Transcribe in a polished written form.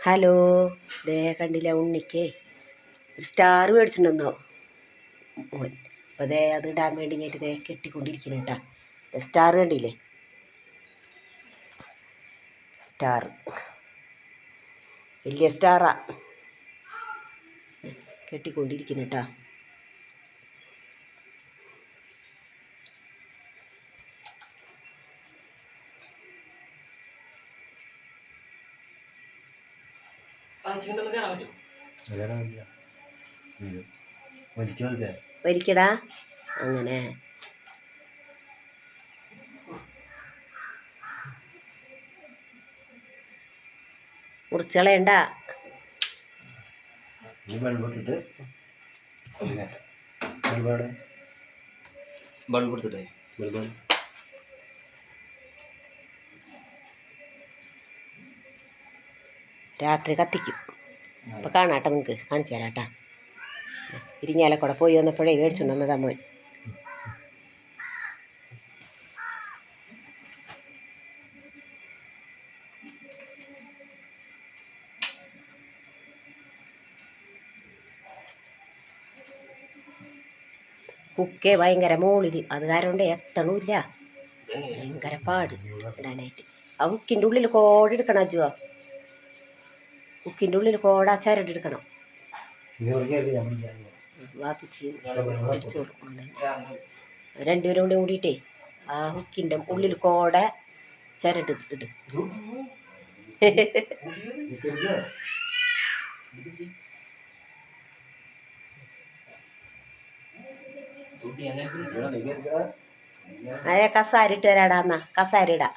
Hello, ദേ കണ്ടില്ല ഉണ്ണിക്ക് ഒരു സ്റ്റാർ മേടിച്ചിട്ടുണ്ടെന്നോ മോൻ. അപ്പോൾ ദേ അത് ഇടാൻ വേണ്ടി ഞാൻ ദേ കെട്ടിക്കൊണ്ടിരിക്കുന്നു കേട്ടാ. സ്റ്റാർ കണ്ടില്ലേ, സ്റ്റാർ വലിയ സ്റ്റാറാ, കെട്ടിക്കൊണ്ടിരിക്കുന്നു കേട്ടാ. വലിക്കടാ അങ്ങനെ. മുറിച്ചളയണ്ട. രാത്രി കത്തിക്കും. അപ്പോൾ കാണാട്ടെ, നിങ്ങൾക്ക് കാണിച്ചു തരാട്ടാ. ഇരിങ്ങാലക്കുട പോയി വന്നപ്പോഴേ മേടിച്ചുകൊണ്ട് വന്നതാ മോൻ. കുക്കെ ഭയങ്കര മുകളിൽ, അത് കാരണം കൊണ്ട് എത്തണമില്ല, ഭയങ്കര പാട് ഇടാനായിട്ട്. ആ ഹുക്കിൻ്റെ ഉള്ളിൽ കോടെടുക്കണം അജുവാ, ഹുക്കിൻ്റെ ഉള്ളിൽ കോട ചരടെടുക്കണം. വാപ്പിച്ച് രണ്ടുപേരും കൂടിയിട്ടേ ആ ഹുക്കിൻ്റെ ഉള്ളിൽ കോട ചരട് ഇടും. അതെ, കസാര ഇട്ട് തരാടാ, എന്നാ കസാര ഇടാ.